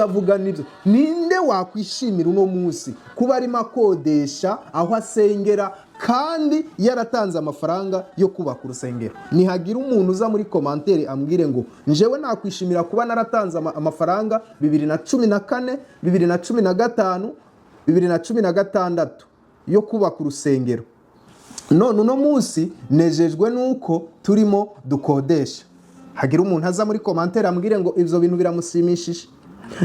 ivuga nibyo. Ninde wakwishimira uno munsi kuba arimo akodesha aho asengera kandi yaratanze amafaranga yo kubaka urusengero? Nihagira umuntu uza muri commentaire ambwire ngo njewe nakwishimira kuba naratanze amafaranga 2014, 2015, 2016 yo kubaka urusengero, none uno munsi nejejwe nuko turimo dukodesha. Hagira umuntu aza muri commentaire ambwire ngo ivyo bintu biramusimishije.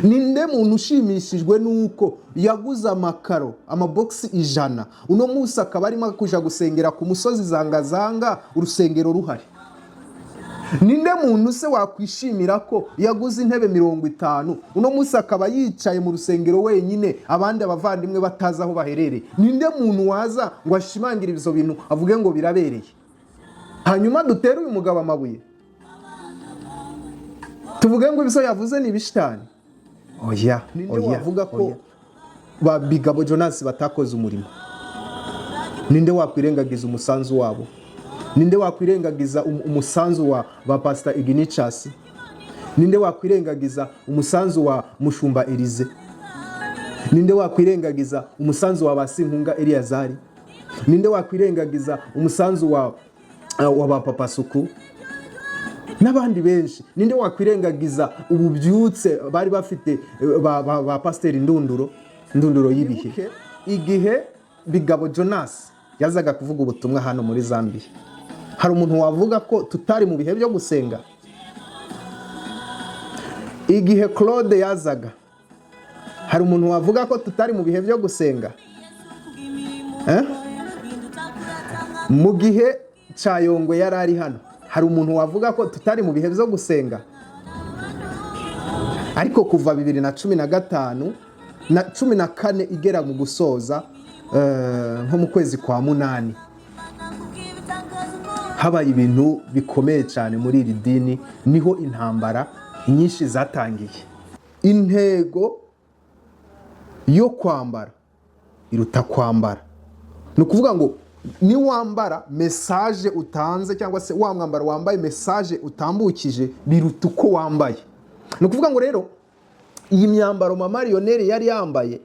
Ninde muntu ushimishijwe nuko yaguze amakaro amaboxi 100 uno munsi akaba arimo kuja gusengera ku musozi zangazanga urusengero ruhari? Ninde muntu se wakwishimira ko yaguze intebe 50 uno munsi akaba yicaye mu rusengero wenyine abandi abavandimwe bataza aho baherereye? Ninde muntu waza ngo ashimangira ivyo bintu avuge ngo birabereye, hanyuma dutere uyu mugabo amabuye tuvuge ngo ibyo yavuze ni bishitani? Oya, ninde wavuga ko ba Bigabo Jonas batakoze umurimo? Ninde wakwirengagiza umusanzu wabo? Ninde wakwirengagiza umusanzu wa ba Pastor Ikeneye? Ninde wakwirengagiza umusanzu wa Mushumba Elize? Ninde wakwirengagiza umusanzu wa Basinkunga Eliazari? Ninde wakwirengagiza umusanzu wa ba Papa Suku n'abandi benshi? Ninde wakwirengagiza ububyutse bari bafite ba Pastor Ndunduro y'ibihe? Igihe Bigabo Jonas yazaga kuvuga ubutumwa hano muri Zambia, hari umuntu wavuga ko tutari mu bihe byo gusenga? Igihe Claude yazaga, hari umuntu wavuga ko tutari mu bihe byo gusenga? Mu gihe Cyayongwe yari ari hano, hari umuntu wavuga ko tutari mu bihe byo gusenga? Ariko kuva 2015 na 14 igera mu gusoza nko mu kwezi kwa 8 habaye ibintu bikomeye cyane muri iri dini, niho intambara nyinshi zatangiye. Intego yo kwambara iruta kwambara. Ni ukuvuga ngo ni wambara message utanze cyangwa se wa mwambaro wambaye message utambukije biruta uko wambaye. Ni ukuvuga ngo rero iyi myambaro mama Lionel yari yambaye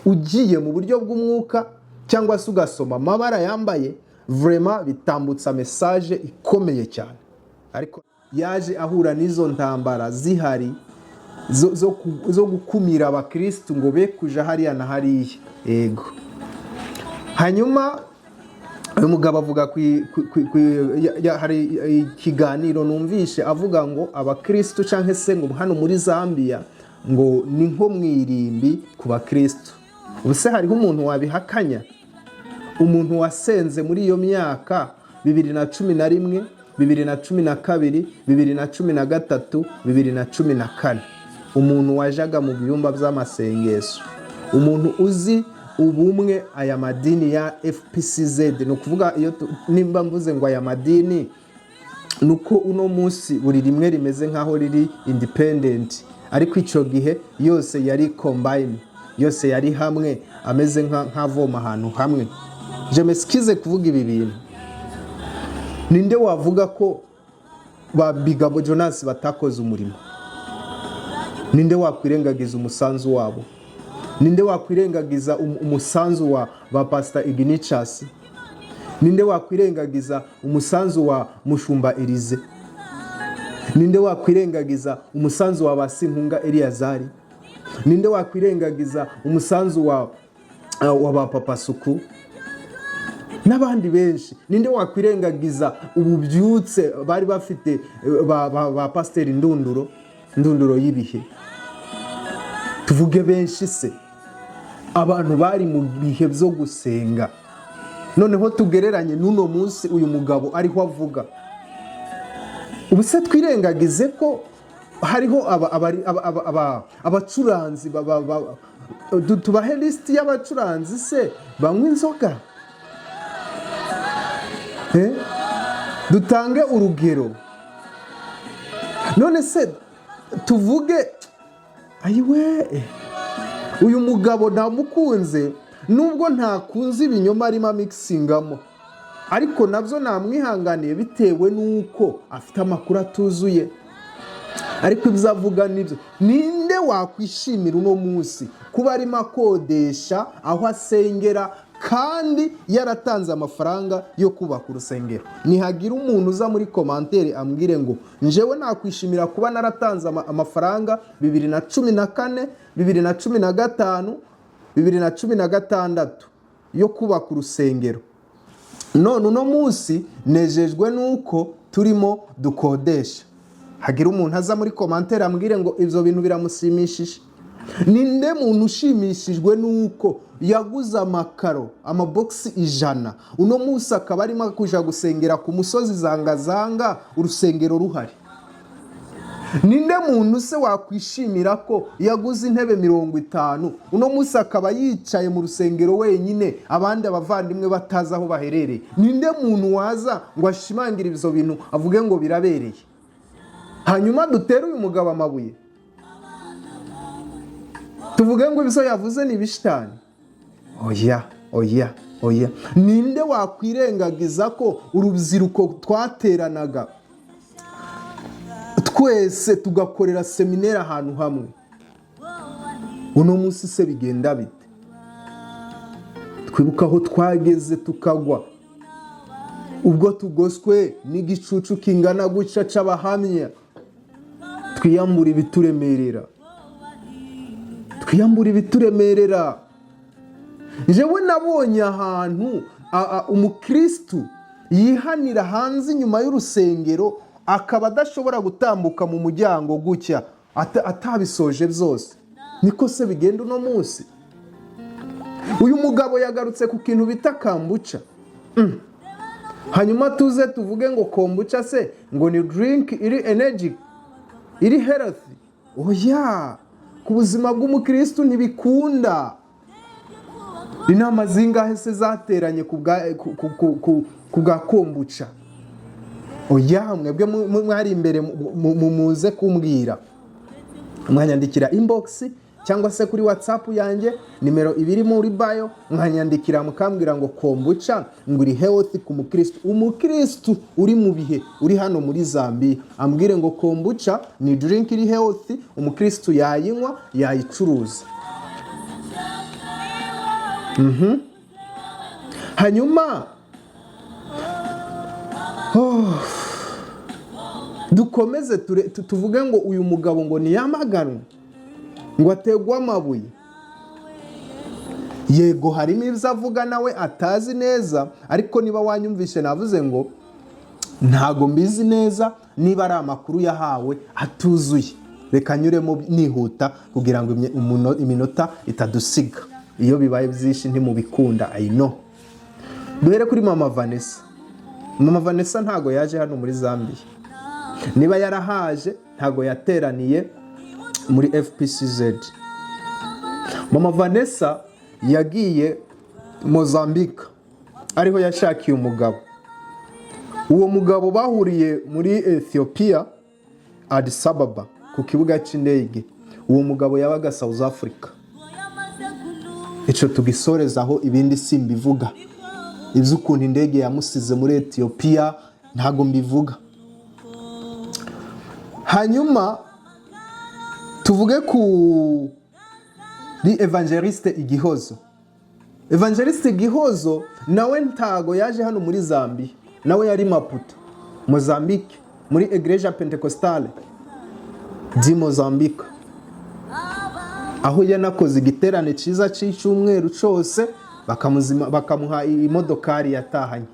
ugiye mu buryo bw'umwuka cyangwa se ugasoma amabara yambaye, vraiment bitambutsa message ikomeye cyane. Ariko yaje ahura n'izo ntambara zihari zo gukumira abakristo ngo be kuja hariya na hariya. Yego, hanyuma uyu mugabo avuga hari ikiganiro numvishe avuga ngo abakristo canke se ngo hano muri Zambia ngo ni nko mwirimbi ku bakristo. Ubuse hariho umuntu wabihakanya? Umuntu wasenze muri iyo myaka 2011, 2012, 2013, 2014, umuntu wajaga mu byumba by'amasengesho, umuntu uzi ubumwe aya madini ya FPCZ. No kuvuga iyo nimba mvuze ngo aya madini nuko uno munsi buri rimwe rimeze nkaho riri independent, ariko icyo gihe yose yari combine, yose yari hamwe ameze nk'avoma ahantu hamwe. Je meskize kuvuga ibi bintu. Ninde wavuga ko ba Bigabo Jonas batakoze umurimo? Ninde wakwirengagiza umusanzu wabo? Ninde wakwirengagiza umusanzu wa ba Pastor Ikeneye? Ninde wakwirengagiza umusanzu wa Mushumba Elize? Ninde wakwirengagiza umusanzu wa Basinkunga Eliazari? Ninde wakwirengagiza umusanzu wa ba Papa Suku n'abandi benshi? Ninde wakwirengagiza ububyutse bari bafite ba Pastor Ndunduro y'ibihe? Tuvuge benshi se, abantu bari mu bihe byo gusenga. Noneho tugereranye n'uno munsi uyu mugabo ariho avuga. Ubuse twirengagize ko hariho abacuranzi tubahe list y'abacuranzi se banywa inzoga? Dutange urugero. None se tuvuge ayiwe uyu mugabo namukunze, nubwo ntakunze ibinyoma arimo mixingamo, ariko nabyo namwihanganiye bitewe nuko afite amakuru atuzuye. ariko ibyo avuga nibyo. Ninde wakwishimira uno munsi kuba arimo akodesha aho asengera kandi yaratanze amafaranga yo kubaka urusengero? Nihagira umuntu uza muri komantere ambwire ngo njewe nakwishimira kuba naratanze amafaranga 2014, 2015, 2016 yo kubaka urusengero, none uno munsi nejejwe nuko turimo dukodesha. Hagira umuntu aza muri komantere ambwire ngo ivyo bintu biramushimishije. Ninde muntu ushimishijwe nuko yaguze amakaro amaboxi 100 uno munsi akaba arimo kuja gusengera ku musozi zangazanga urusengero ruhari? Ninde muntu se wakwishimira ko yaguze intebe 50 uno munsi akaba yicaye mu rusengero wenyine abandi abavandimwe bataza aho baherereye? Ninde muntu waza ngo ashimangira ivyo bintu avuge ngo birabereye, hanyuma dutere uyu mugabo amabuye tuvuge ngo ibyo yavuze ni bishitani? Oya. Ninde wakwirengagiza ko urubyiruko twateranaga twese tugakorera seminari ahantu hamwe, uno munsi se bigenda bite? Twibuka aho twageze tukagwa, ubwo tugoswe n'igicucu kingana guca c'abahamya, twiyambura ibituremerera. Jewe nabonye ahantu umukristu yihanira hanze inyuma y'urusengero akaba adashobora gutambuka mu muryango gutya atabisoje byose. Niko se bigenda uno munsi? Uyu mugabo yagarutse ku kintu bita kombucha. Hanyuma tuze tuvuge ngo kombucha se ngo ni drink iri energy, iri healthy. Oya, ku buzima bw'umukristu ntibikunda. Inama zingahe se zateranye ku bwa kombucha? Oya, mwebwe mwari imbere muze kumbwira, mwanyandikira inbox cyangwa se kuri WhatsApp yanjye nimero 2 muri bio, mwanyandikira mukambwira ngo kombucha ngo iri healthy ku mukristo. Umukristo uri mu bihe uri hano muri Zambia ambwire ngo kombucha ni drink iri healthy, umukristo yayinywa yayicuruza. Hanyuma dukomeze tuvuge ngo uyu mugabo ngo niyamaganwe ngo ategwa amabuye. Yego harimo ibyo avuga nawe atazi neza, ariko niba wanyumvishe navuze ngo ntago mbizi neza niba ari amakuru yahawe atuzuye. Reka nyuremo nihuta kugira ngo iminota itadusiga. Iyo bibaye byinshi ntimubikunda, I know. Duhere kuri Mama Vanessa. Mama Vanessa ntago yaje hano muri Zambia. Niba yarahaje ntago yateraniye muri FPCZ. Mama Vanessa yagiye Mozambique, ariho yashakiye umugabo. Uwo mugabo bahuriye muri Ethiopia, Addis Ababa, ku kibuga cy'indege. Uwo mugabo yabaga South Africa. Ico tugisorezaho, ibindi simbivuga. Ivy'ukuntu indege yamusize muri Ethiopia ntago mbivuga. Hanyuma tuvuge ku Evangeliste Igihozo. Evangeliste Igihozo nawe ntago yaje hano muri Zambia, nawe yari Maputo, Mozambique, muri Igreja Pentecostale di Mozambique, aho yanakoze igiterane ciza cy'icyumweru cyose, bakamuha imodokari yatahanye.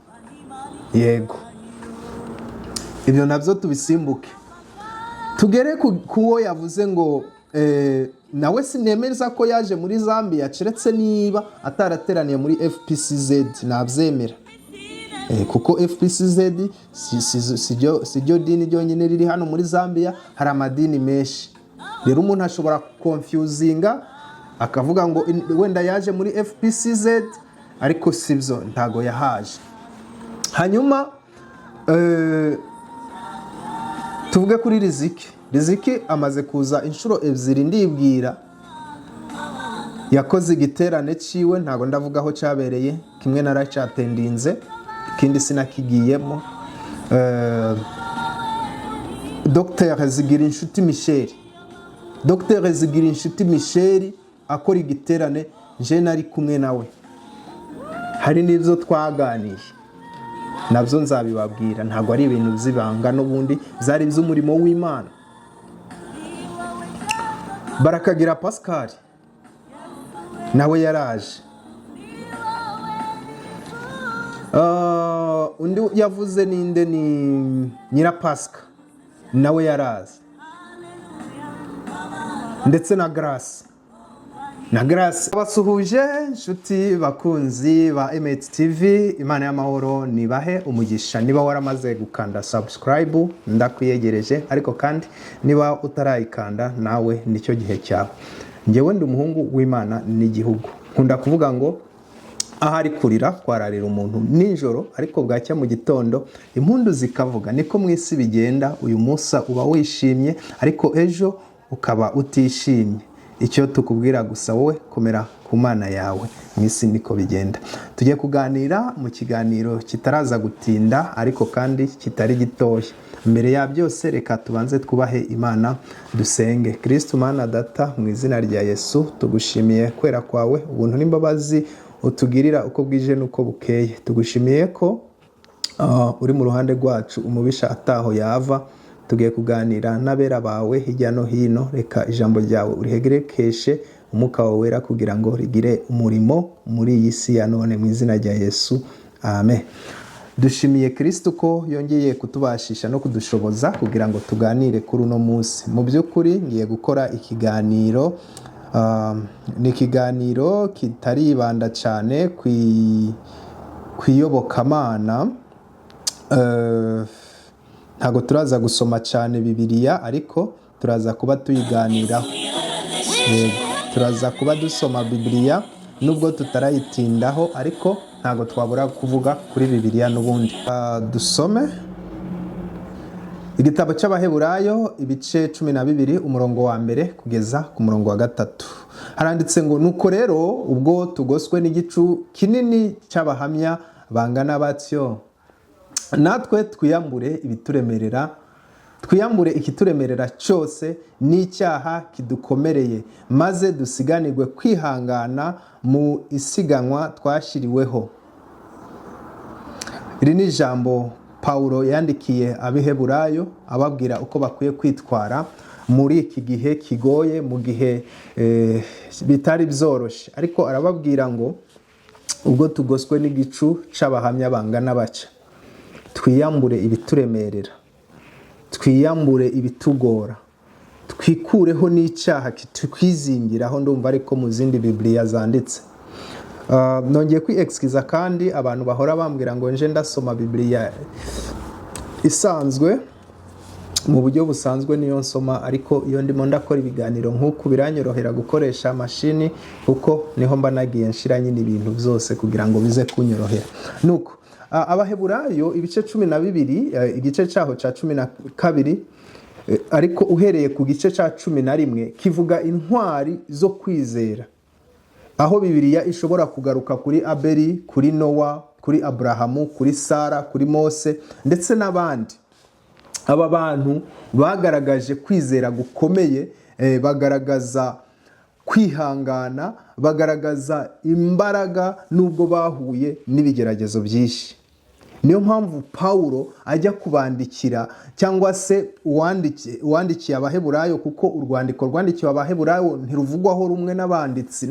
Yego, ibyo nabyo tubisimbuke. Tugere kuwo yavuze ngo nawe sinemeza ko yaje muri Zambia keretse niba atarateraniye muri FPCZ. Nabyemera, kuko FPCZ sijyo dini ryonyine riri hano muri Zambia, hari amadini menshi. Rero umuntu ashobora confusinga akavuga ngo wenda yaje muri FPCZ ariko sibyo, ntago yahaje. Hanyuma tuvuge kuri Riziki amaze kuza inshuro 2 ndibwira. Yakoze igiterane ciwe, ntago ndavuga aho cyabereye, kimwe naracatendinze, ikindi sinakigiyemo. Dr Zigirinshuti Michel. Dr Zigirinshuti Michel akora igiterane je nari kumwe nawe. Hari n'ivyo twaganiye. Nabyo nzabibabwira, ntabwo ari ibintu by'ibanga n'ubundi byari iby'umurimo w'Imana. Barakagira Pascal nawe yaraje. Undi yavuze ninde ni Nyirapasika nawe yaraze, ndetse na Grace abasuhuje inshuti bakunzi ba Emet TV. Imana y'amahoro nibahe umugisha. Niba waramaze gukanda subscribe ndakwiyegereje, ariko kandi niba utarayikanda nawe nicyo gihe cyawe. Ngewe ndi umuhungu w'Imana n'igihugu. Nkunda kuvuga ngo ahari kurira kwararira umuntu nijoro, ariko bwacya mu gitondo impundu zikavuga. Niko mu isi bigenda. Uyu munsi uba wishimye, ariko ejo ukaba utishimye. Icyo tukubwira gusa wowe komera ku Mana yawe. Mu isi niko bigenda. Tugiye kuganira mu kiganiro kitaraza gutinda, ariko kandi kitari gitoya. Mbere ya byose reka tubanze twubahe Imana dusenge. Kristo Mana Data, mu izina rya Yesu tugushimiye kwera kwawe, ubuntu n'imbabazi utugirira uko bwije nuko bukeye. Tugushimiye ko uri mu ruhande rwacu, umubisha ataho yava. Tugiye kuganira n'abera bawe hirya no hino. Reka ijambo ryawe urihegerekeshe umwuka wawe wera kugira ngo rigire umurimo muri iyi si ya none, mu izina rya Yesu, amen. Dushimiye Kristo ko yongeye kutubashisha no kudushoboza kugira ngo tuganire kuri uno munsi. Mu by'ukuri ngiye gukora ikiganiro, ni ikiganiro kitaribanda cyane kwiyobokamana. Ntago turaza gusoma cyane Bibiliya, ariko turaza kuba tuyiganiraho. Turaza kuba dusoma Bibiliya nubwo tutarayitindaho, ariko ntago twabura kuvuga kuri Bibiliya n'ubundi. Dusome igitabo cy'Abaheburayo ibice 12 umurongo wa mbere kugeza ku murongo wa 3. Haranditse ngo nuko rero ubwo tugoswe n'igicu kinini cy'abahamya bangana batyo, natwe twiyambure ikituremerera cyose n'icyaha kidukomereye, maze dusiganirwe kwihangana mu isiganwa twashiriweho. Iri ni ijambo Paulo yandikiye Abaheburayo ababwira uko bakwiye kwitwara muri iki gihe kigoye, mu gihe bitari byoroshye. Ariko arababwira ngo ubwo tugoswe n'igicu c'abahamya bangana baca, twiyambure ibituremerera, twiyambure ibitugora, twikureho n'icyaha kitwizingiraho. Ndumva ariko mu zindi Bibiliya zanditse. Nongeye kwi-excuse kandi abantu bahora bambwira ngo nje ndasoma Bibiliya isanzwe mu buryo busanzwe niyo nsoma, ariko iyo ndimo ndakora ibiganiro nk'uku biranyorohera gukoresha mashini, kuko niho mba nagiye nshira nyine ibintu byose kugira ngo bize kunyorohera. Nuko Abaheburayo ibice 12 igice cyaho ca 12, ariko uhereye ku gice ca 11 kivuga intwari zo kwizera, aho Bibiliya ishobora kugaruka kuri Abeli, kuri Nowa, kuri Abrahamu, kuri Sara, kuri Mose ndetse n'abandi. Aba bantu bagaragaje kwizera gukomeye, bagaragaza kwihangana, bagaragaza imbaraga nubwo bahuye n'ibigeragezo byinshi. Niyo mpamvu Paulo ajya kubandikira, cyangwa se uwandikiye Abaheburayo, kuko urwandiko rwandikiwe Abaheburayo ntiruvugwaho rumwe n'abanditsi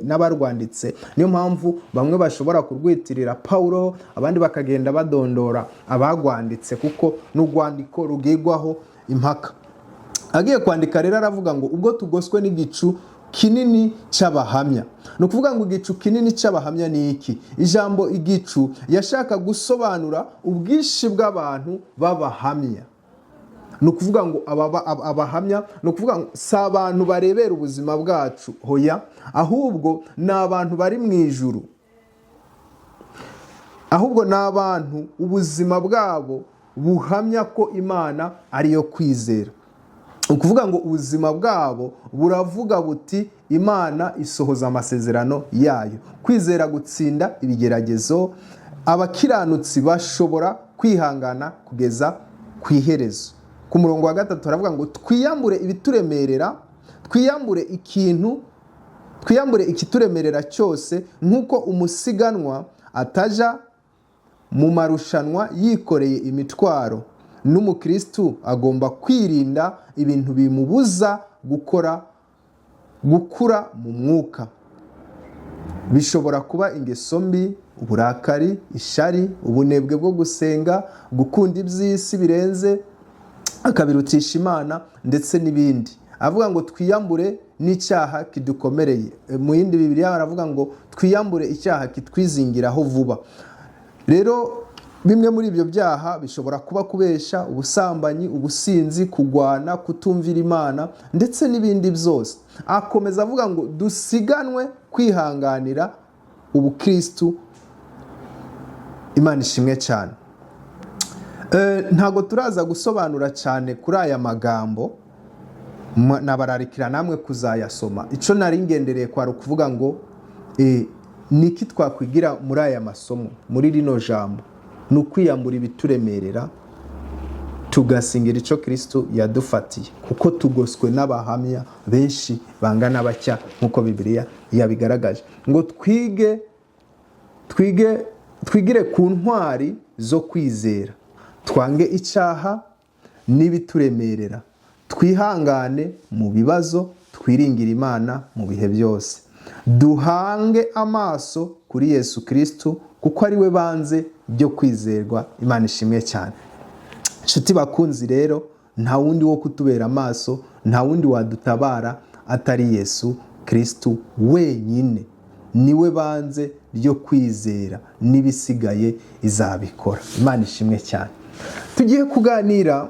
n'abarwanditse. Niyo mpamvu bamwe bashobora kurwitirira Paulo, abandi bakagenda badondora abagwanditse, kuko n'urwandiko rugigwaho impaka. Agiye kwandika rero aravuga ngo ubwo tugoswe n'igicu kinini cy'abahamya. No kuvuga ngo igicu kinini cy'abahamya ni iki? Ijambo igicu yashaka gusobanura ubwishi bw'abantu b'abahamya. No kuvuga ngo abahamya, no kuvuga ngo si abantu barebera ubuzima bwacu, hoya, ahubwo ni abantu bari mu ijuru. Ahubwo ni abantu ubuzima bwabo buhamya ko Imana ariyo kwizera. Ukuvuga ngo ubuzima bwabo buravuga buti Imana isohoza amasezerano yayo. Kwizera gutsinda ibigeragezo. Abakiranutsi bashobora kwihangana kugeza ku iherezo. ku murongo wa 3 haravuga ngo twiyambure ibituremerera, twiyambure ikituremerera cyose, nk'uko umusiganwa ataja mu marushanwa yikoreye imitwaro. N'umukristu agomba kwirinda ibintu bimubuza gukura mu mwuka. Bishobora kuba ingeso mbi, uburakari, ishari, ubunebwe bwo gusenga, gukunda iby'isi birenze akabirutisha Imana, ndetse n'ibindi. Avuga ngo twiyambure n'icyaha kidukomereye. Mu yindi Bibiliya baravuga ngo twiyambure icyaha kitwizingiraho vuba. Rero bimwe muri ibyo byaha bishobora kuba kubesha, ubusambanyi, ubusinzi, kugwana, kutumvira Imana, ndetse n'ibindi byose. Akomeza avuga ngo dusiganwe kwihanganira ubukristu. Imana ishimwe cyane. Ntago turaza gusobanura cyane kuri aya magambo, nabararikira namwe kuzayasoma. Ico nari ngendereye kwa ukuvuga ngo niki twakwigira muri aya masomo, muri rino jambo, nukwiyambura ibituremerera, tugasingira ico Kristo yadufatiye, kuko tugoswe n'abahamya benshi bangana bacya nkuko Bibiliya yabigaragaje. Ngo twigire ku ntwari zo kwizera, twange icyaha n'ibituremerera, twihangane mu bibazo, twiringire Imana mu bihe byose. Duhange amaso kuri Yesu Kristo, kuko ari we banze byo kwizerwa. Imana ishimwe cyane. Nshuti bakunzi rero, nta wundi wo kutubera amaso, nta wundi wadutabara atari Yesu Kristo wenyine. Niwe banze ryo kwizera, n'ibisigaye izabikora. Imana ishimwe cyane. Tugiye kuganira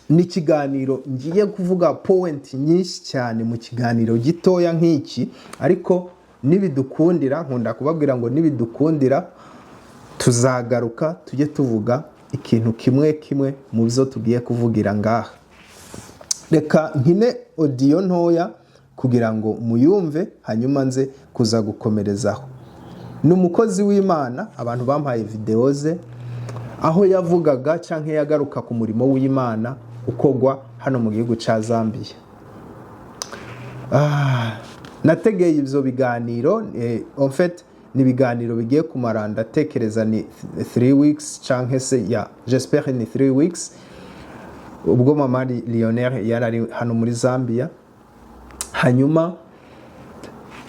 n'ikiganiro, ngiye kuvuga point nyinshi cyane mu kiganiro gitoya nk'iki, ariko nibidukundira, nkunda kubabwira ngo nibidukundira tuzagaruka tujye tuvuga ikintu kimwe mu byo tugiye kuvugira ngaha. Reka nkine audio ntoya kugira ngo muyumve, hanyuma nze kuza gukomerezaho. N'umukozi w'Imana, abantu bampaye video ze aho yavugaga canke yagaruka ku murimo w'Imana ukogwa hano mu gihugu ca Zambia. Nategeye ivyo biganiro, en fait ni biganiro bigiye kumara, ndatekereza ni 3 weeks canke se j'espère ni 3 weeks, ubwo mama Lionel yarari hano muri Zambia, hanyuma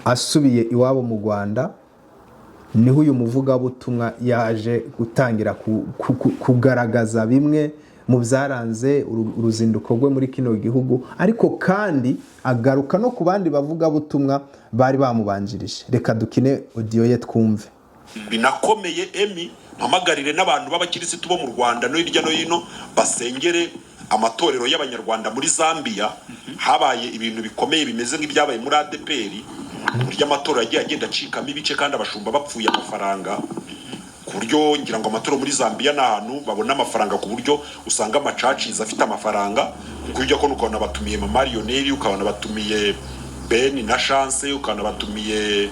asubiye iwabo mu Rwanda. Niho uyu muvugabutumwa yaje gutangira kugaragaza bimwe mu byaranze uruzinduko rwe muri kino gihugu, ariko kandi agaruka no ku bandi bavugabutumwa bari bamubanjirije. Reka dukine audio ye twumve. Binakomeye Emi, mpamagarire n'abantu b'abakirisitu bo mu Rwanda no hirya no hino basengere amatorero y'abanyarwanda muri Zambia. Habaye ibintu bikomeye bimeze nk'ibyabaye muri ADPR, burya amatora yagiye agenda acikamo ibice kandi abashumba bapfuye amafaranga, ku buryo ngira ngo amatora muri Zambia n'ahantu babona amafaranga, ku buryo usanga amacaciza afite amafaranga, kujya ko ukabona batumiye Mama Lionel, ukabona batumiye Ben na Chance, ukabona batumiye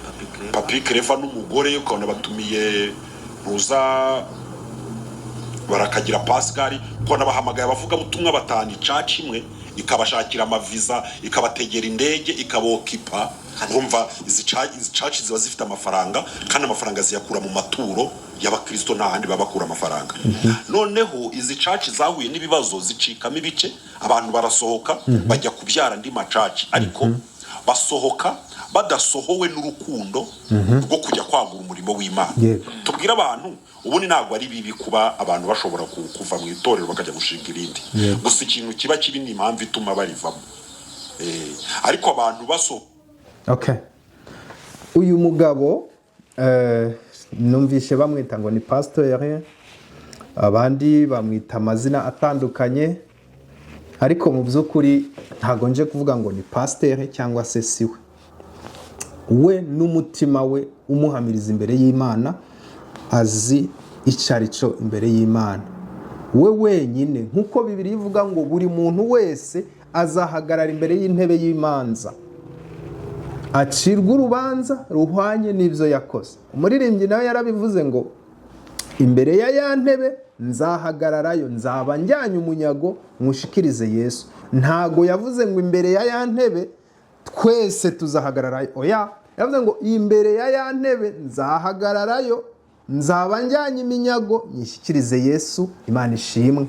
Papi Clever n'umugore, ukabona batumiye Rosa barakagira Pascal, ukabona bahamagaye abavuga butumwa batani church imwe, ikabashakira amaviza, ikabategera indege, ikabokipa. Urumva izi church ziba zifite amafaranga, kandi amafaranga ziyakura mu maturo y'abakristo n'ahandi babakura amafaranga. Noneho izi church zahuye n'ibibazo, zicikamo ibice, abantu barasohoka bajya kubyara andi macaci, ariko basohoka badasohowe n'urukundo rwo kujya kwagura umurimo w'Imana. Tubwira abantu ubundi ntabwo ari bibi kuba abantu bashobora kuva mu itorero bakajya gushinga irindi, gusa ikintu kiba kibi ni impamvu ituma barivamo. Ariko abantu Okay. Uyu mugabo numvishe bamwita ngo ni pasteur, abandi bamwita amazina atandukanye, ariko mu by'ukuri ntago nje kuvuga ngo ni pasteur cyangwa se siwe. We n'umutima we umuhamiriza imbere y'Imana, azi icarico imbere y'Imana. We wenyine, nkuko Bibiliya ivuga ngo buri muntu wese azahagarara imbere y'intebe y'imanza, acirwa urubanza ruhwanye n'ibyo yakoze. Umuririmbyi nawe yarabivuze ngo imbere ya ntebe nzahagararayo, nzaba njyanye umunyago nywushikirize Yesu. Ntago yavuze ngo imbere ya ntebe twese tuzahagararayo, oya, yavuze ngo imbere ya ntebe nzahagararayo, nzaba njyanye iminyago nyishyikirize Yesu. Imana ishimwe.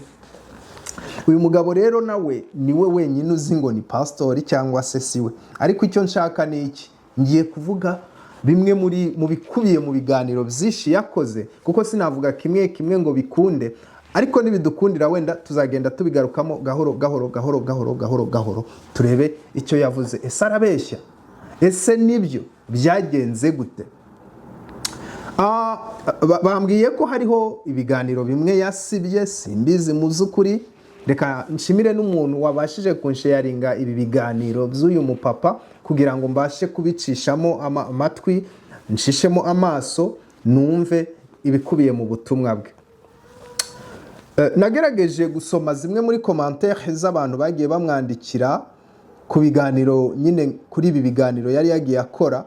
Uyu mugabo rero nawe niwe wenyine uzi ngo ni pastori cyangwa se siwe, ariko icyo nshaka ni iki, ngiye kuvuga bimwe mu bikubiye mu biganiro byinshi yakoze, kuko sinavuga kimwe kimwe ngo bikunde, ariko nibidukundira wenda tuzagenda tubigarukamo gahoro gahoro gahoro gahoro gahoro gahoro, turebe icyo yavuze. Ese arabeshya? Ese nibyo byagenze gute? Bambwiye ko hariho ibiganiro bimwe yasibye, simbizi mu z'ukuri. Reka nshimire n'umuntu wabashije kunsharinga ibi biganiro by'uyu mupapa kugira ngo mbashe kubicishamo amatwi, nshishemo amaso, numve ibikubiye mu butumwa bwe. Nagerageje gusoma zimwe muri commentaire z'abantu bagiye bamwandikira ku biganiro, nyine kuri ibi biganiro yari yagiye akora.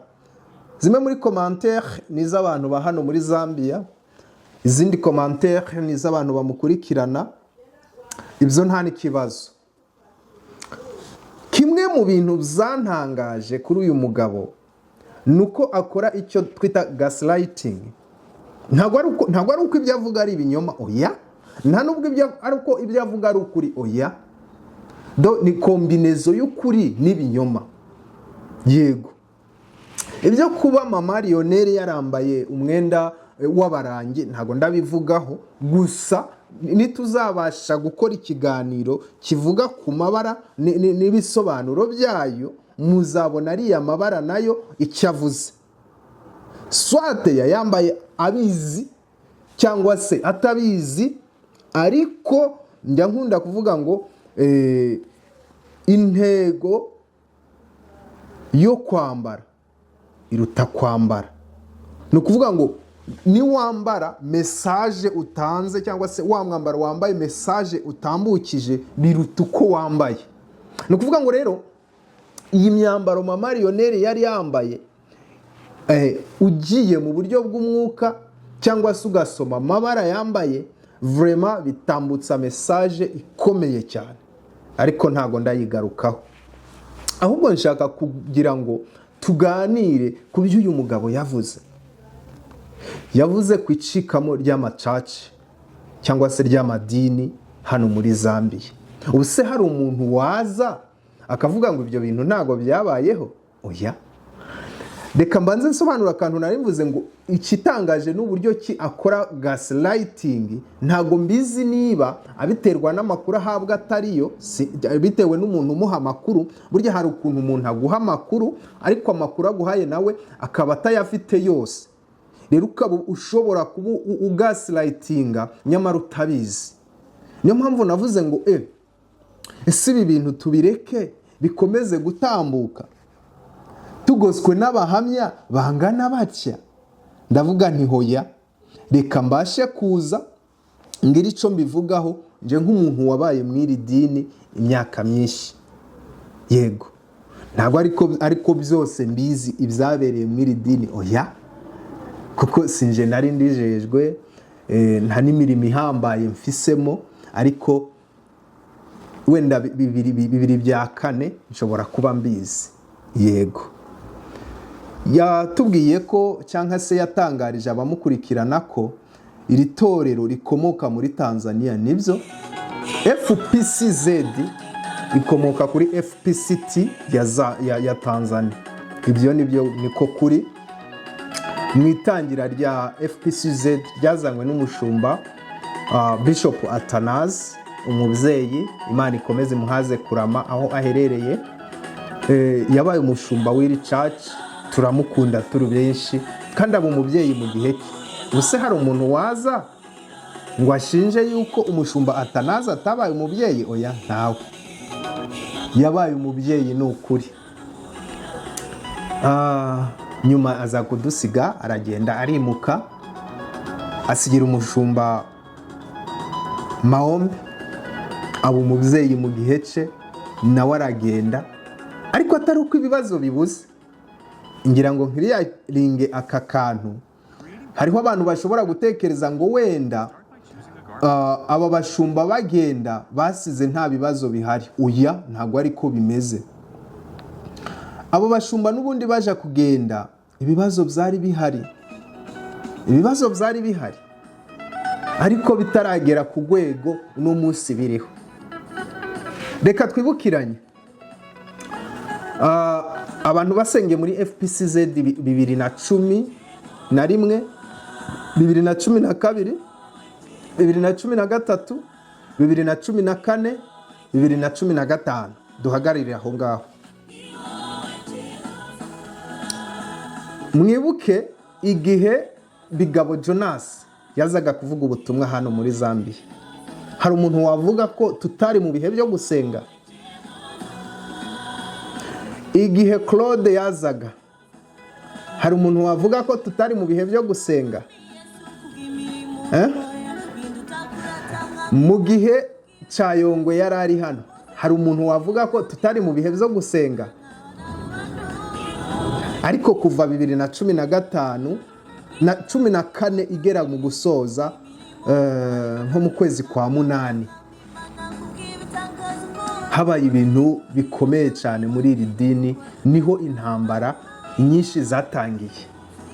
Zimwe muri commentaire ni iz'abantu ba hano muri Zambia, izindi commentaire ni iz'abantu bamukurikirana. Ibyo nta n'ikibazo. Kimwe mu bintu byantangaje kuri uyu mugabo nuko akora icyo twita gaslighting. Ntabwo ari uko ibyo avuga ari ibinyoma, oya. Nta nubwo ibyo avuga ari ukuri, oya. Ni kombinezo y'ukuri n'ibinyoma. Yego. Ibyo kuba mama Lionel yarambaye umwenda w'abarangi ntago ndabivugaho, gusa nituzabasha gukora ikiganiro kivuga ku mabara n'ibisobanuro byayo, muzabona ariya mabara nayo icyo avuze. Swate yambaye abizi cyangwa se atabizi, ariko njya nkunda kuvuga ngo intego yo kwambara iruta kwambara. Ni ukuvuga ngo ni wambara message utanze, cyangwa se wa mwambaro wambaye message utambukije biruta uko wambaye. Ni ukuvuga ngo rero iyi myambaro mama Lionel yari yambaye, ugiye mu buryo bw'umwuka cyangwa se ugasoma amabara yambaye, vraiment bitambutsa message ikomeye cyane, ariko ntago ndayigarukaho. Ahubwo nshaka kugira ngo tuganire ku byo uyu mugabo yavuze. Yavuze ku icikamo ry'amacaci cyangwa se ry'amadini hano muri Zambia. Ubu se hari umuntu waza akavuga ngo ibyo bintu ntago byabayeho? Oya. Reka mbanze nsobanura akantu nari mvuze ngo ikitangaje n'uburyo ki akora gaslighting. Ntago mbizi niba abiterwa n'amakuru ahabwa atariyo, bitewe n'umuntu umuha amakuru. Burya hari ukuntu umuntu aguha amakuru, ariko amakuru aguhaye nawe akaba atayafite yose. Rero ukaba ushobora kuba ugaslightinga nyamara utabizi. Niyo mpamvu navuze ngo ese ibi bintu tubireke bikomeze gutambuka tugoswe n'abahamya bangana batya? Ndavuga nti hoya, reka mbashe kuza ngira icyo mbivugaho nje nk'umuntu wabaye mw'iri dini imyaka myinshi. Yego, ntabwo ariko byose mbizi ibyabereye mw'iri dini, oya, kuko sinje nari ndijejwe, nta n'imirimo ihambaye mfisemo, ariko wenda bibiri bya kane nshobora kuba mbizi. Yego, yatubwiye ko cyangwa se yatangarije abamukurikirana ko iri torero rikomoka muri Tanzania. Nibyo, FPCZ ikomoka kuri FPCT ya Tanzania. Ibyo niko kuri. Mu itangira rya FPCZ ryazanywe n'umushumba Bishop Atanazi, umubyeyi, Imana ikomeze muhaze kurama aho aherereye. Yabaye umushumba w'iri church, turamukunda turi benshi, kandi aba umubyeyi mu gihe cye. Ubuse hari umuntu waza ngo ashinje yuko umushumba Atanazi atabaye umubyeyi? Oya, ntawe. Yabaye umubyeyi ni ukuri. Nyuma aza kudusiga, aragenda arimuka, asigira umushumba Mahombe, aba umubyeyi mu gihe cye, nawe aragenda. Ariko atari uko ibibazo bibuze. Ngira ngo nkiriyaringe aka kantu, hariho abantu bashobora gutekereza ngo wenda aba bashumba bagenda basize nta bibazo bihari. Oya, ntabwo ariko bimeze. Abo bashumba n'ubundi baje kugenda, ibibazo byari bihari, ariko bitaragera ku rwego uno munsi biriho. Reka twibukiranye abantu basenge muri FPCZ 2011, 2012, 2013, 2014, 2015. Duhagararire aho ngaho. Mwibuke igihe Bigabo Jonas yazaga kuvuga ubutumwa hano muri Zambia. Hari umuntu wavuga ko tutari mu bihe byo gusenga? Igihe Claude yazaga, hari umuntu wavuga ko tutari mu bihe byo gusenga? Mu gihe Cyayongwe yari ari hano, hari umuntu wavuga ko tutari mu bihe byo gusenga? Ariko kuva 2015 na 14 igera mu gusoza nko mu kwezi kwa 8, habaye ibintu bikomeye cyane muri iri dini, niho intambara nyinshi zatangiye.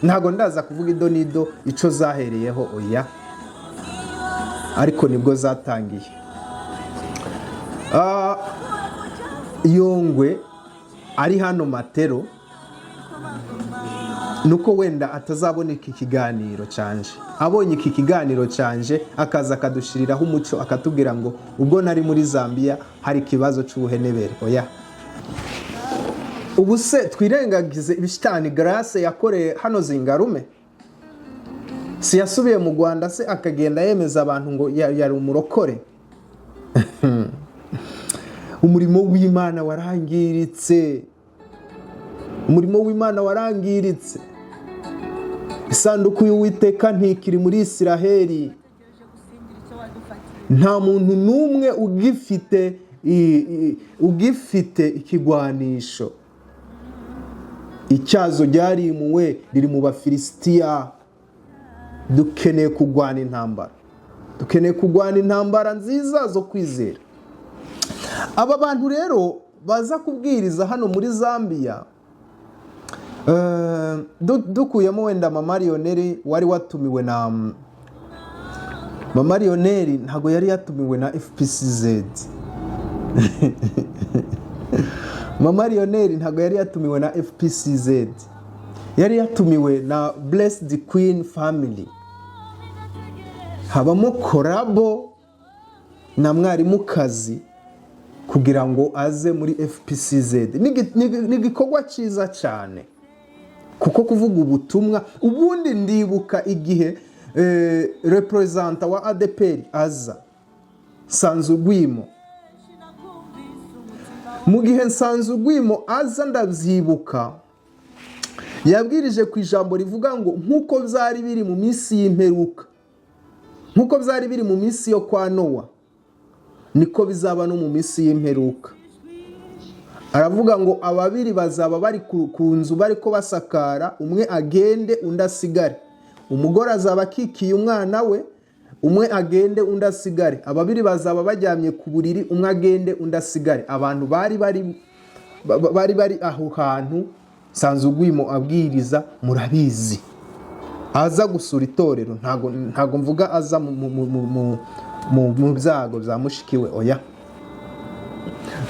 Ntago ndaza kuvuga idonido ico zahereyeho, oya, ariko nibwo zatangiye. Yongwe ari hano Matero, nuko wenda atazaboneka ikiganiro canje. Abonye iki kiganiro canje akaza akadushiriraho umuco, akatubwira ngo ubwo nari muri Zambia hari kibazo cy'ubuhenebere. Oya, ubu se twirengagize ibishitani Grace yakoreye hano Zingarume? Si yasubiye mu Rwanda se akagenda yemeza abantu ngo yari umurokore? Umurimo w'Imana warangiritse. Umurimo w'Imana warangiritse. Isanduku y'Uwiteka ntikiri muri Isiraheli. Nta muntu n'umwe ugifite ikigwanisho. Icyazo ryarimuwe riri mu Bafilisitiya. Dukeneye kugwana intambara. Dukeneye kugwana intambara nziza zo kwizera. Aba bantu rero baza kubwiriza hano muri Zambia, dukuyemo wenda Mama Lionel wari watumiwe na Mama Lionel, ntago yari yatumiwe na FPCZ. Mama Lionel ntago yari yatumiwe na FPCZ, yari yatumiwe na Blessed Queen Family. Habamo korabo na mwarimukazi kugira ngo aze muri FPCZ. Ni gikorwa cyiza cyane, kuko kuvuga ubutumwa. Ubundi ndibuka igihe representa wa ADPR aza, Sanzugwimo. Mu gihe Sanzugwimo aza ndabyibuka, yabwirije ku ijambo rivuga ngo nkuko byari biri mu minsi y'imperuka, nkuko byari biri mu minsi yo kwa Nowa, niko bizaba no mu minsi y'imperuka. Aravuga ngo ababiri bazaba bari ku nzu bariko basakara, umwe agende undi asigare. Umugore azaba akikiye umwana we, umwe agende undi asigare. Ababiri bazaba bajyamye ku buriri, umwe agende undi asigare. Abantu bari aho hantu Sanzugwimo abwiriza, murabizi. Aza gusura itorero, ntago mvuga aza mu byago bya mushikiwe, oya.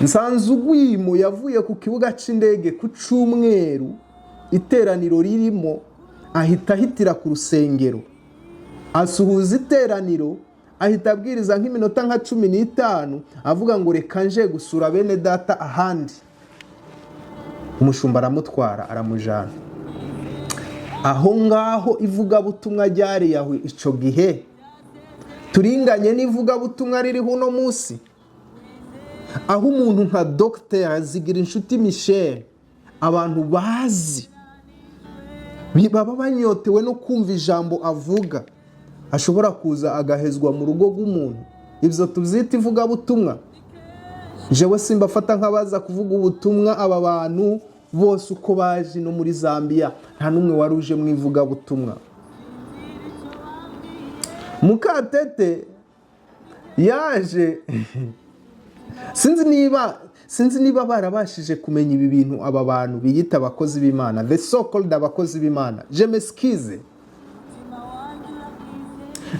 Sanzugwimo yavuye ku kibuga c'indege ku Cyumweru, iteraniro ririmo, ahitira ku rusengero, asuhuza iteraniro, ahita abwiriza nk'iminota nka 15, avuga ngo reka nje gusura bene data ahandi. Umushumba aramutwara aramujana. Aho ngaho ivuga butumwa ryari yaho ico gihe turinganye n'ivuga butumwa riri huno munsi. Aho umuntu nka Dr. Zigirinshuti Michel, abantu bazi baba banyotewe no kumva ijambo avuga, ashobora kuza agahezwa mu rugo rw'umuntu. Ibyo tubyita ivuga butumwa. Jewe simba fata nk'abaza kuvuga ubutumwa. Aba bantu bose uko baje no muri Zambia, nta numwe waruje mu ivuga butumwa. Mukatete yaje sinzi niba barabashije kumenya ibi bintu aba bantu biyita abakozi b'Imana, the so called abakozi b'Imana. Je m'excuse.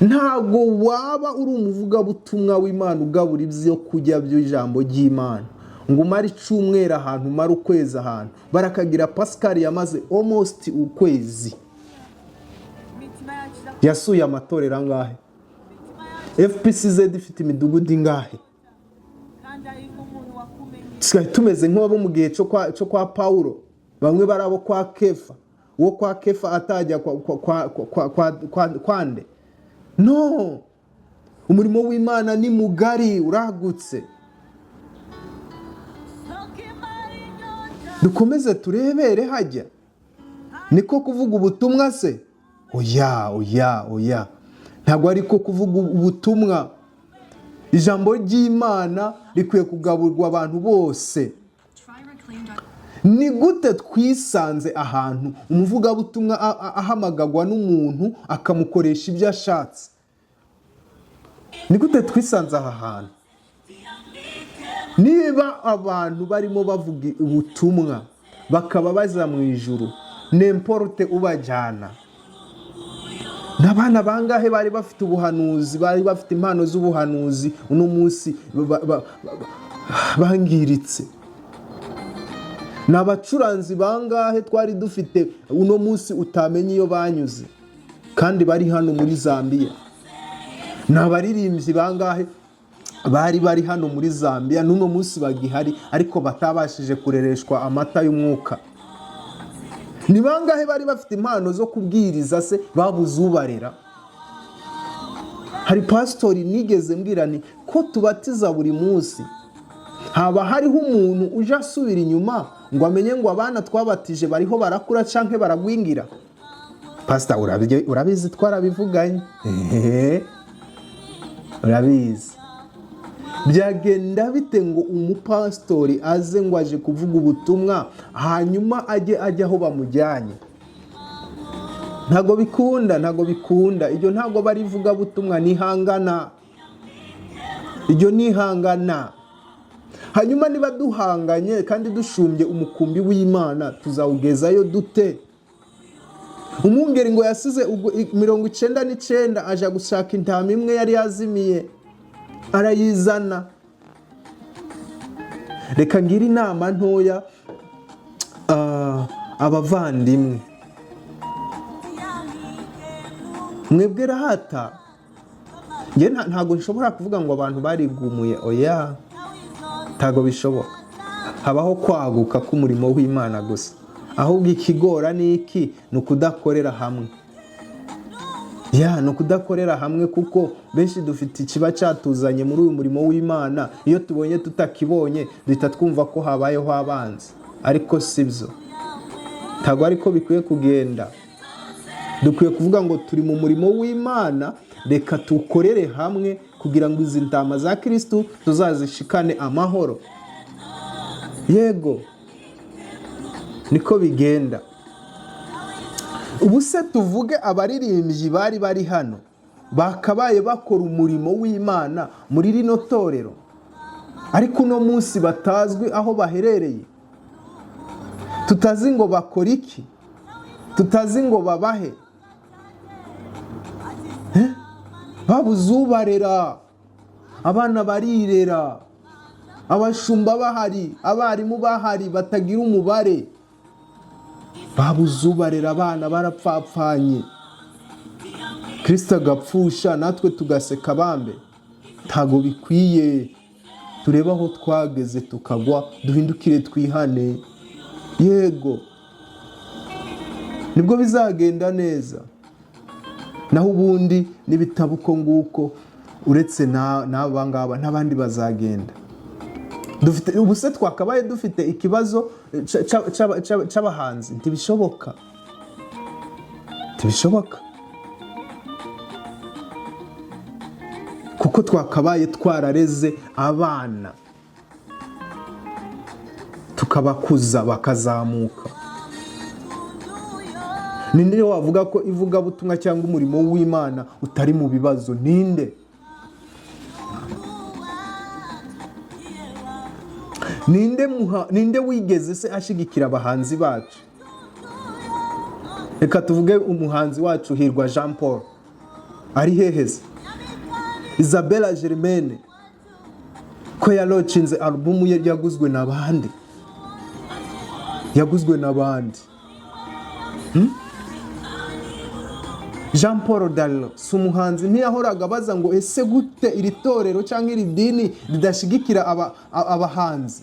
Ntago waba uri umuvugabutumwa w'Imana ugabura ibyo kujya by'ijambo ry'Imana ngo umare icumwere ahantu umare ukwezi ahantu barakagira Pascal yamaze almost ukwezi yasuye amatorero angahe, FPCZ ifite imidugudu ingahe, tumeze nk'abo mu gihe cyo kwa Paulo, bamwe barabo kwa Kefa, uwo kwa Kefa atajya kwande. No, umurimo w'Imana ni mugari uragutse. Dukomeze turebere hajya, niko kuvuga ubutumwa se? Oya, ntabwo ariko kuvuga ubutumwa. Ijambo ry'Imana rikwiye kugaburwa abantu bose. Ni gute twisanze ahantu umuvugabutumwa ahamagagwa n'umuntu akamukoresha ibyo ashatse? Ni gute twisanze aha hantu? Niba abantu barimo bavuga ubutumwa bakaba baza mu ijuru, n'importe ubajyana. N'abana bangahe bari bafite ubuhanuzi, bari bafite impano z'ubuhanuzi, uno munsi bangiritse. N'abacuranzi bangahe twari dufite uno munsi utamenye iyo banyuze, kandi bari hano muri Zambia. N'abaririmbyi bangahe bari hano muri Zambia n'uno munsi bagihari ariko batabashije kurereshwa amata y'umwuka. Ni bangahe bari bafite impano zo kubwiriza se babuze ubarera? Hari pastori nigeze mbwira ni ko tubatiza buri munsi, haba hariho umuntu uje asubira inyuma ngo amenye ngo abana twabatije bariho barakura canke baragwingira. Pastor urabizi twarabivuganye. Urabizi. Byagenda bite ngo umupastori aze ngo aje kuvuga ubutumwa hanyuma ajye aho bamujyanye? Ntago bikunda. Ibyo ntago barivuga butumwa, nihangana. Ibyo nihangana. Hanyuma niba duhanganye kandi dushumbye umukumbi w'Imana tuzawugezayo dute? Umwungeri ngo yasize 99 aja gushaka intama imwe yari yazimiye, arayizana. Reka ngira inama ntoya abavandimwe, mwebwe rahata, nge ntago nshobora kuvuga ngo abantu barigumuye, oya, ntago bishoboka. Habaho kwaguka k'umurimo w'Imana gusa, ahubwo ikigora ni iki? Ni ukudakorera hamwe. Ni ukudakorera hamwe, kuko benshi dufite ikiba cyatuzanye muri uyu murimo w'Imana. Iyo tubonye tutakibonye duhita twumva ko habayeho abanzi, ariko sibyo. Ntago ariko bikwiye kugenda. Dukwiye kuvuga ngo turi mu murimo w'Imana, reka tukorere hamwe kugira ngo izi ntama za Kristo tuzazishikane amahoro. Yego, niko bigenda. Ubu se tuvuge abaririmbyi bari hano bakabaye bakora umurimo w'Imana muri rino torero, ariko uno munsi batazwi aho baherereye, tutazi ngo bakora iki, tutazi ngo babahe. Babuze ubarera, abana barirera, abashumba bahari, abarimu bahari batagira umubare. Babuze ubarera, abana barapfapfanye. Kristo agapfusha, natwe tugaseka bambe. Ntago bikwiye. Tureba aho twageze tukagwa, duhindukire twihane. Yego, nibwo bizagenda neza. Naho ubundi nibitabuko nguko, uretse n'abangaba n'abandi bazagenda. Ubuse twakabaye dufite ikibazo cy'abahanzi? Ntibishoboka. Kuko twakabaye twarareze abana, tukabakuza bakazamuka. ninde wavuga ko ivugabutumwa cyangwa umurimo w'Imana utari mu bibazo? Ninde? Ninde wigeze se ashigikira abahanzi bacu? Reka tuvuge umuhanzi wacu Hirwa Jean Paul, ari heheze? Isabella Germaine ko yalocinze album ye yaguzwe n'abandi? Yaguzwe n'abandi. Jean Paul Dallo si umuhanzi ntiyahoraga baza ngo ese gute iri torero cyangwa iri dini ridashigikira abahanzi?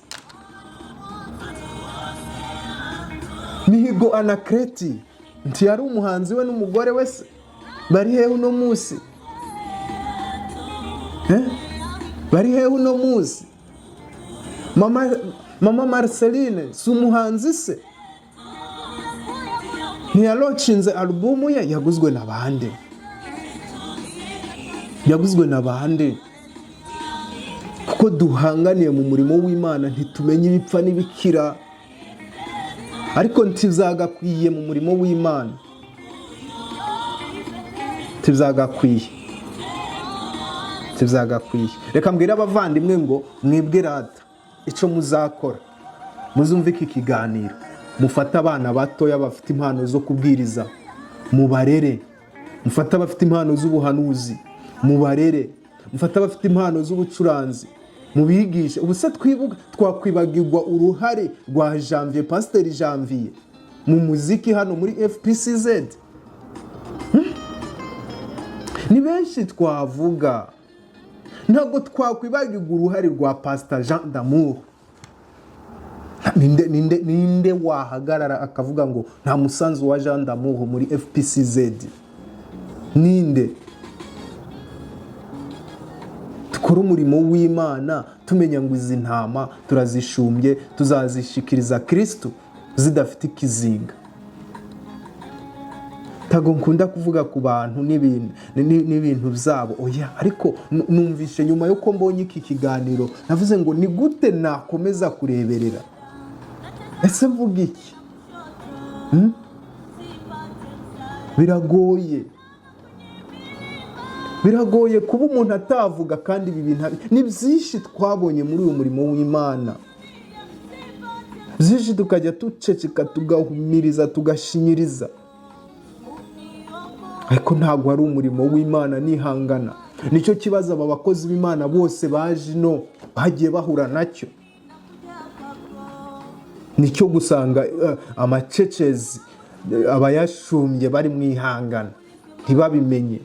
Mihigo Anakreti ntiyari umuhanzi we n'umugore we se? Bari hehe uno munsi? Bari hehe uno munsi? Mama Marceline si umuhanzi se? Ntiyalocinze album ye? Yaguzwe n'abandi. Yaguzwe n'abandi. Kuko duhanganiye mu murimo w'Imana ntitumenye ibipfa n'ibikira. Ariko ntizagakwiye mu murimo w'Imana. Ntizagakwiye. Reka mbwira abavandimwe ngo mwebwe rata icyo muzakora, muzumve iki kiganiro, mufate abana batoya bafite impano zo kubwiriza, mubarere. Mufate abafite impano z'ubuhanuzi, mubarere. Mufate abafite impano z'ubucuranzi, mubigishe. Ubuse twakwibagirwa uruhare rwa Janvier, Pasteur Janvier mu muziki hano muri FPCZ? Ni benshi twavuga, ntabwo twakwibagirwa uruhare rwa Pastor Jean d'Amour. Ninde wahagarara akavuga ngo nta musanzu wa Jean d'Amour muri FPCZ? Ninde? Tukora umurimo w'Imana tumenya ngo izi ntama turazishumbye, tuzazishikiriza Kristo zidafite ikizinga. Tago nkunda kuvuga ku bantu n'ibintu byabo, oya, ariko numvishe nyuma yuko mbonye iki kiganiro navuze ngo ni gute nakomeza kureberera? Ese mvuga iki? Biragoye kuba umuntu atavuga, kandi ibi bintu ni byinshi twabonye muri uyu murimo w'Imana. Byinshi tukajya tuceceka, tugahumiriza, tugashinyiriza. Ariko ntabwo ari umurimo w'Imana nihangana. Nicyo kibazo aba bakozi b'Imana bose baje no bagiye bahura nacyo. Nicyo gusanga amacecezi abayashumbye bari mwihangana ntibabimenye,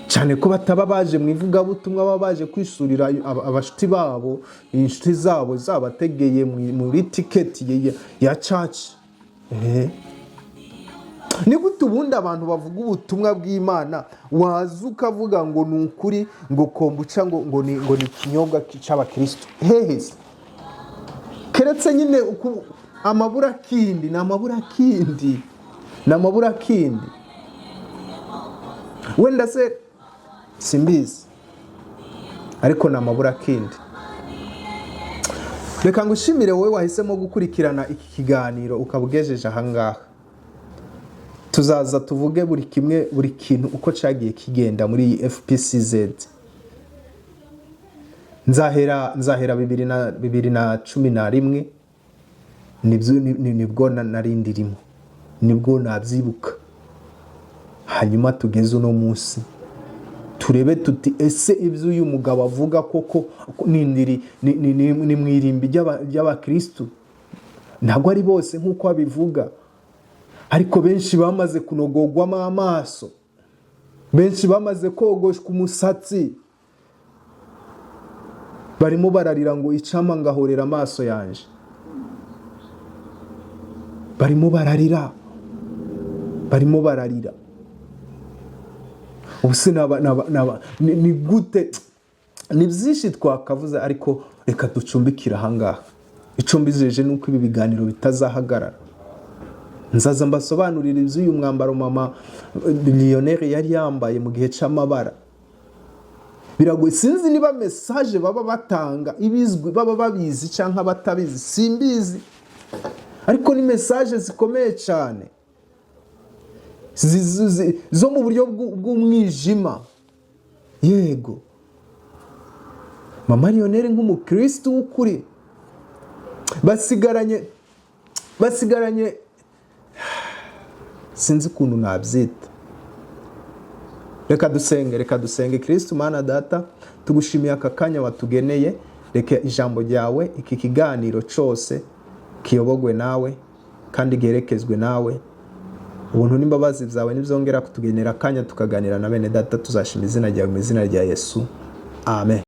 cyane ko bataba baje mu ivugabutumwa, baba baje kwisurira abashuti babo, inshuti zabo zabategeye muri tiketi ya church. Ni gute ubundi abantu bavuga ubutumwa bw'Imana waza ukavuga ngo ni ukuri, ngo kombucha ngo ni ikinyobwa cy'abakristo? Hehese keretse nyine amaburakindi n'amaburakindi. Wenda se simbizi, ariko n'amaburakindi. Reka ngushimire wowe wahisemo gukurikirana iki kiganiro ukabugejeje ahangaha. Tuzaza tuvuge buri kintu uko cyagiye kigenda muri iyi FPCZ. Nzahera 2011 nibwo nari ndirimo, nibwo nabyibuka. Hanyuma tugeze uno munsi turebe tuti ese ibyo uyu mugabo avuga koko ni mwirimbi ry'abakristo? Ntabwo ari bose nk'uko abivuga, ariko benshi bamaze kunogorwamo amaso, benshi bamaze kogoshwa umusatsi, barimo bararira ngo icama ngahorera amaso yanje. Barimo bararira. Ubuse ni gute? Ni byinshi twakavuze, ariko reka ducumbikira ahangaha. Icumbijeje nuko ibi biganiro bitazahagarara. Nzaza mbasobanurira iby'uyu mwambaro mama Lionel yari yambaye mu gihe cy'amabara. Biragoye, sinzi niba message baba batanga ibizwi baba babizi cyangwa batabizi, simbizi, ariko ni message zikomeye cyane. zo mu buryo bw'umwijima. Yego, amariyoneri nk'umukristo w'ukuri basigaranye sinzi ukuntu nabyita. Reka dusenge. Kristo Mana Data, tugushimiye aka kanya watugeneye. Reka ijambo ryawe, iki kiganiro cyose kiyobogwe nawe kandi gerekezwe nawe. Ubuntu n'imbabazi zawe nibzongera kutugenera akanya tukaganira na bene Data, tuzashima izina ryawe mu izina rya Yesu. Amen.